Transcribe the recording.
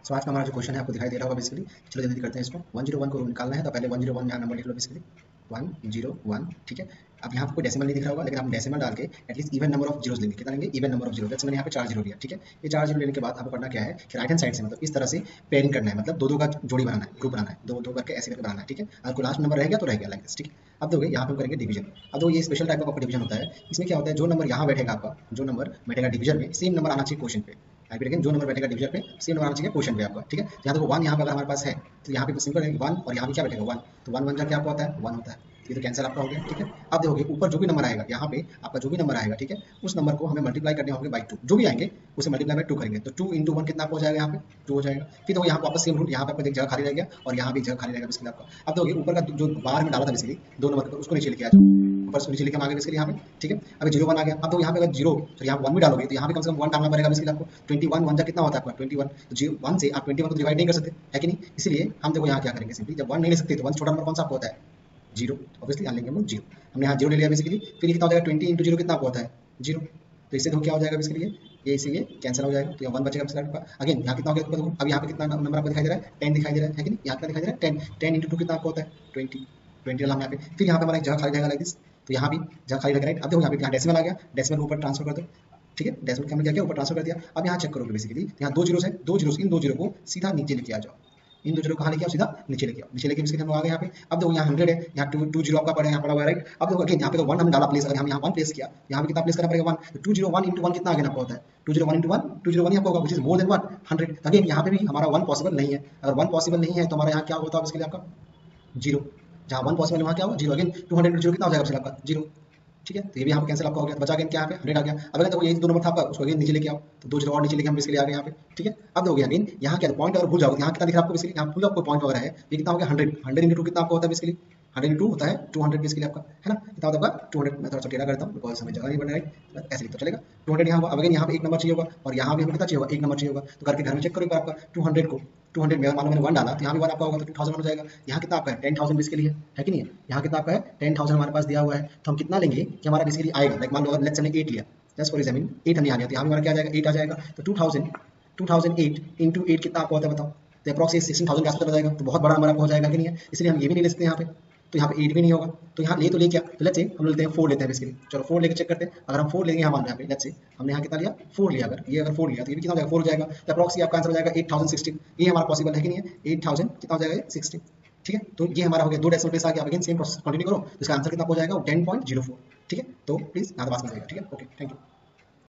सो आज का हमारा जो क्वेश्चन है आपको दिखाई दे रहा होगा बेसिकली। चलो जल्दी करते हैं इसको। 101 को निकालना है तो पहले 101 यहाँ नंबर लिख लो बेसिकली 101। ठीक है, अब यहाँ कोई डेसिमल नहीं दिख रहा होगा, लेकिन हम डेसिमल डाल के at least even number of zeros लेंगे। कितना लेंगे? Even number of zero. जैसे मैंने यहाँ पे 4 जीरो लिया। ठीक है, ये 4 जीरो लेने के बाद आपको करना क्या है कि राइट हैंड साइड से मतलब इस तरह से पेयरिंग करना है, मतलब दो दो का जोड़ी बनाना है, ग्रुप बनाना है, दो दो करके ऐसे करके बनाना है। ठीक है, अगर कोई लास्ट नंबर रह गया तो रह गया, लाइक दिस। ठीक है, अब देखोगे यहाँ पे हम करेंगे डिवीजन। अब देखो ये स्पेशल टाइप का आपका डिवीजन होता है। इसमें क्या होता है, जो नंबर यहाँ बैठेगा आपका, जो नंबर बैठेगा डिवीजन में, सेम नंबर आना चाहिए क्वेश्चन पे। रिपीट अगेन, जो नंबर बैठेगा डिवीजन पे सेम नंबर आना चाहिए क्वेश्चन पे आपका। ठीक है, यहाँ देखो 1 यहाँ पे अगर हमारे पास है तो यहाँ पे सिंपल है 1, और यहाँ पे क्या बैठेगा 1, तो 1 1 जा क्या आपका होता है 1 होता है। ये तो कैंसिल आपका हो गया। ठीक है, अब देखोगे ऊपर जो भी नंबर आएगा, यहाँ पे आपका जो भी नंबर आएगा, ठीक है, उस नंबर को हमें मल्टीप्लाई करने होंगे बाई 2। जो भी आएंगे उसे मल्टीप्लाई बाई 2 करेंगे, तो 2 इंटू 1 कितना हो जाएगा, यहाँ पे 2 हो जाएगा। फिर देखो यहाँ पे वापस सेम रूल, यहाँ पे आपको एक जगह खाली रह गया और यहाँ भी एक जगह खाली रहेगा बेसिकली आपका। अब देखोगे ऊपर का जो बाहर में डाला था बेसिकली 2 नंबर के ऊपर, उसको नीचे लेके आ जाओ, ऊपर से नीचे लेके हम आगे बेसिकली यहाँ पे। ठीक है, अभी 0 1 आ गया। अब तो यहाँ पे अगर 0 तो यहाँ 1 भी डालोगे तो यहाँ पे कम से कम 1 डालना पड़ेगा बेसिकली आपको। 21 1 जा कितना होता है आपका 21, तो 1 से आप 21 को डिवाइड नहीं कर सकते, है कि नहीं? इसलिए हम देखो यहाँ क्या करेंगे, सिंपली जब 1 नहीं ले सकते तो 1 छोटा नंबर कौन सा आपको होता है 0, ऑब्वियसली यहाँ लेंगे हम लोग 0। हमने यहाँ 0 ले लिया बेसिकली। फिर ये कितना हो जाएगा 20 इंटू 0 कितना आपको होता है 0, तो इससे देखो क्या हो जाएगा बेसिकली ये इससे ये कैंसिल हो जाएगा, तो यहाँ 1 बचेगा बेसिकली आपका। अगेन यहाँ कितना हो गया देखो, अब यहाँ पे कितना नंबर आपको दिखाई दे रहा है 10 दिखाई दे रहा है कि नहीं? यहाँ कितना दिखाई दे रहा है 10, 10 इंटू 2 कितना आपको होता है 20, 20 डाला हम यहाँ पे। फिर यहाँ पे हमारा एक जगह खाली रहेगा लाइक दिस, तो यहाँ भी जगह खाली रहेगा राइट। अब देखो यहाँ पे यहाँ डेसिमल आ गया, डेसिमल को ऊपर ट्रांसफर कर दो। ठीक है, डेसिमल का हमने क्या किया ऊपर ट्रांसफर कर दिया। अब यहाँ चेक करोगे बेसिकली यहाँ 2 जीरोस है, 2 जीरोस, इन 2 जीरो को सीधा नीचे लेके आ जाओ, इन 2 जीरो कहाँ लेके आओ सीधा नीचे लेके आओ, नीचे लेके बेसिकली हम लोग आ गए यहाँ पे। अब देखो यहाँ 100 है, यहाँ 2 जीरो आपका पड़ा है, यहाँ पड़ा हुआ है राइट। अब देखो अगेन यहाँ पे तो 1 हमने डाला प्लेस, अगर हम यहाँ 1 प्लेस किया यहाँ पे कितना प्लेस करना पड़ेगा 1, तो 201 इंटू 1 कितना आगे आपको होता है 201 इंटू 1, 201 ही आपको होगा, which is more than what 100। Again यहाँ पे भी हमारा 1 पॉसिबल नहीं है, अगर 1 पॉसिबल नहीं है तो हमारा यहाँ क्या होता है इसके लिए आपका 0, जहाँ 1 पॉसिबल है वहाँ क्या होगा 0। अगेन 200 इंटू 0 कितना हो जाएगा आपका 0। ठीक है, तो ये भी यहाँ पे कैंसिल आपका हो गया, तो बचा अगेन क्या यहाँ पे 100 आ गया। अब अगर देखो ये 2 नंबर था आपका, उसको अगेन नीचे लेके आओ, तो 2 जीरो और नीचे लेके हम इसके लिए आ गए यहाँ पे। ठीक है, अब देखोगे अगेन यहाँ क्या पॉइंट अगर भूल जाओगे, यहाँ कितना दिख रहा है आपको बेसिकली, यहाँ भूल आपको पॉइंट वगैरह है, ये कितना हो गया 100, 100 इंटू 2 कितना आपको होता है बेसिकली 100 इंटू 2 होता है 200 बेसिकली आपका, है ना? कितना होता होगा 200। मैं थोड़ा सा टेढ़ा करता हूँ बिकॉज हमें जगह नहीं बन रहा है, ऐसे लिख तो चलेगा 200 यहाँ हुआ। अब अगेन यहाँ पे एक नंबर चाहिए होगा और यहाँ भी हमें कितना चाहिए होगा, एक नंबर चाहिए होगा, तो करके घर में चेक करो एक बार आपका 200 को 200 में मान लो मैंने 1 डाला तो यहाँ भी 1 आपका होगा, तो 2000 हो जाएगा। यहाँ कितना आपका है 10,000 बेसिकली है कि नहीं है? यहाँ कितना आपका है 10,000 हमारे पास दिया हुआ है, तो हम कितना लेंगे कि हमारा बेसिकली आएगा, लाइक मान लो अगर लेट्स हमने 8 लिया, जस्ट फॉर एग्जाम्पल 8 हमने यहाँ लिया, तो यहाँ भी हमारा क्या आ जाएगा 8 आ जाएगा, तो 2008 इंटू 8 कितना आपको होता है बताओ, तो अप्रॉक्स 16,000 के आसपास चला जाएगा, तो बहुत बड़ा नंबर आपको हो जाएगा कि नहीं है? इसलिए हम ये भी नहीं ले सकते यहाँ पे, तो यहाँ पे 8 भी नहीं होगा, तो यहाँ ले तो ले क्या, तो लेट्स से हम लेते हैं 4 लेते हैं बेसिकली। चलो 4 लेके चेक करते हैं, अगर हम 4 लेंगे यहाँ मान लो यहाँ पे लेट्स से हमने यहाँ कितना लिया 4 लिया, अगर ये अगर 4 लिया तो ये भी कितना हो जाएगा 4 हो जाएगा, तो अप्रॉक्स आपका आंसर हो जाएगा 8016। ये हमारा पॉसिबल है कि नहीं है? 8000 कितना हो जाएगा 16। ठीक है, तो ये हमारा हो गया 2 डेसिमल प्लेस आ गया। अगेन सेम प्रोसेस कंटिन्यू करो, तो इसका आंसर कितना हो जाएगा 10.04। ठीक है, तो प्लीज यहाँ पास में जाएगा। ठीक है, ओके, थैंक यू।